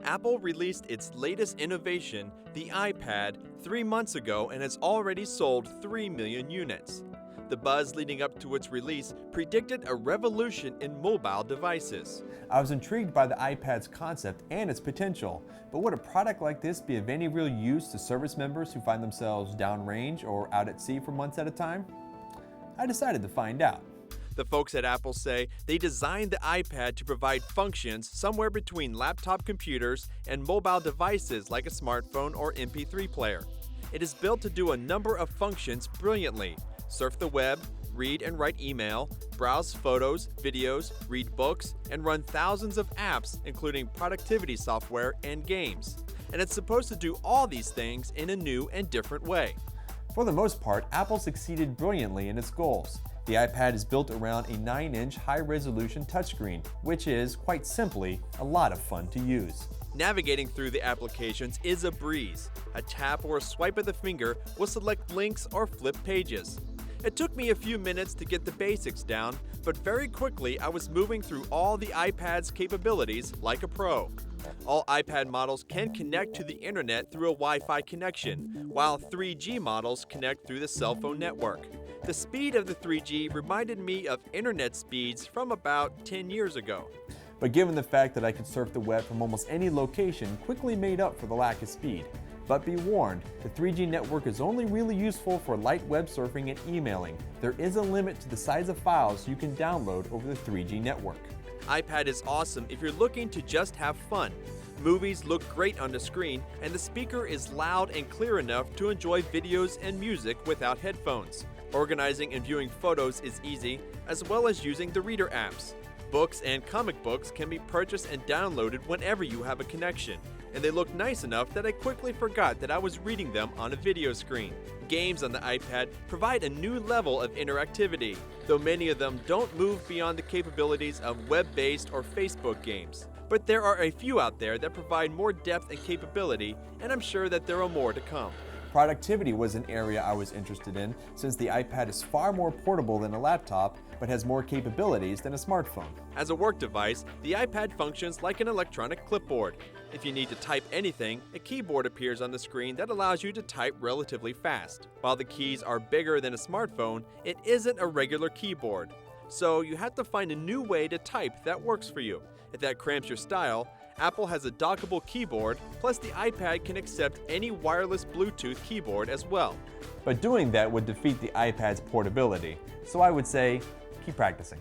Apple released its latest innovation, the iPad, 3 months ago and has already sold 3 million units. The buzz leading up to its release predicted a revolution in mobile devices. I was intrigued by the iPad's concept and its potential, but would a product like this be of any real use to service members who find themselves downrange or out at sea for months at a time? I decided to find out. The folks at Apple say they designed the iPad to provide functions somewhere between laptop computers and mobile devices like a smartphone or MP3 player. It is built to do a number of functions brilliantly: surf the web, read and write email, browse photos, videos, read books, and run thousands of apps, including productivity software and games. And it's supposed to do all these things in a new and different way. For the most part, Apple succeeded brilliantly in its goals. The iPad is built around a 9-inch high-resolution touchscreen, which is, quite simply, a lot of fun to use. Navigating through the applications is a breeze. A tap or a swipe of the finger will select links or flip pages. It took me a few minutes to get the basics down, but very quickly I was moving through all the iPad's capabilities like a pro. All iPad models can connect to the internet through a Wi-Fi connection, while 3G models connect through the cell phone network. The speed of the 3G reminded me of internet speeds from about 10 years ago. But given the fact that I could surf the web from almost any location, quickly made up for the lack of speed. But be warned, the 3G network is only really useful for light web surfing and emailing. There is a limit to the size of files you can download over the 3G network. iPad is awesome if you're looking to just have fun. Movies look great on the screen, and the speaker is loud and clear enough to enjoy videos and music without headphones. Organizing and viewing photos is easy, as well as using the reader apps. Books and comic books can be purchased and downloaded whenever you have a connection, and they look nice enough that I quickly forgot that I was reading them on a video screen. Games on the iPad provide a new level of interactivity, though many of them don't move beyond the capabilities of web-based or Facebook games. But there are a few out there that provide more depth and capability, and I'm sure that there are more to come. Productivity was an area I was interested in, since the iPad is far more portable than a laptop, but has more capabilities than a smartphone. As a work device, the iPad functions like an electronic clipboard. If you need to type anything, a keyboard appears on the screen that allows you to type relatively fast. While the keys are bigger than a smartphone, it isn't a regular keyboard. So you have to find a new way to type that works for you. If that cramps your style, Apple has a dockable keyboard, plus the iPad can accept any wireless Bluetooth keyboard as well. But doing that would defeat the iPad's portability, so I would say, keep practicing.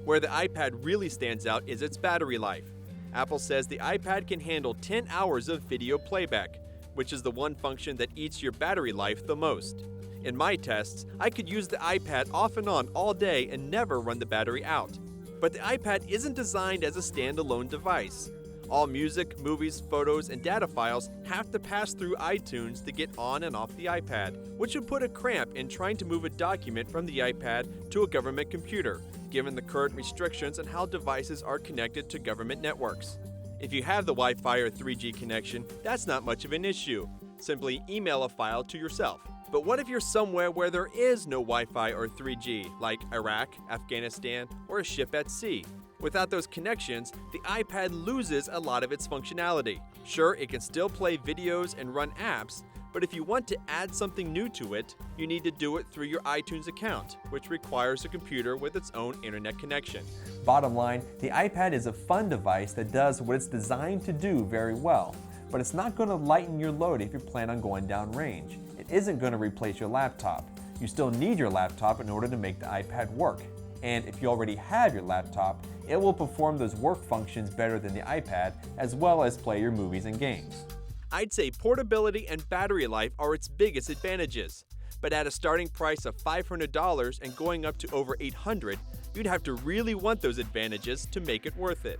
Where the iPad really stands out is its battery life. Apple says the iPad can handle 10 hours of video playback, which is the one function that eats your battery life the most. In my tests, I could use the iPad off and on all day and never run the battery out. But the iPad isn't designed as a standalone device. All music, movies, photos, and data files have to pass through iTunes to get on and off the iPad, which would put a cramp in trying to move a document from the iPad to a government computer, given the current restrictions on how devices are connected to government networks. If you have the Wi-Fi or 3G connection, that's not much of an issue. Simply email a file to yourself. But what if you're somewhere where there is no Wi-Fi or 3G, like Iraq, Afghanistan, or a ship at sea? Without those connections, the iPad loses a lot of its functionality. Sure, it can still play videos and run apps, but if you want to add something new to it, you need to do it through your iTunes account, which requires a computer with its own internet connection. Bottom line, the iPad is a fun device that does what it's designed to do very well, but it's not going to lighten your load if you plan on going downrange. It isn't going to replace your laptop. You still need your laptop in order to make the iPad work. And if you already have your laptop, it will perform those work functions better than the iPad, as well as play your movies and games. I'd say portability and battery life are its biggest advantages. But at a starting price of $500 and going up to over $800, you'd have to really want those advantages to make it worth it.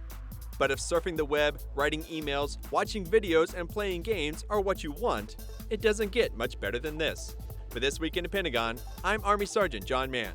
But if surfing the web, writing emails, watching videos, and playing games are what you want, it doesn't get much better than this. For This Week in the Pentagon, I'm Army Sergeant John Mann.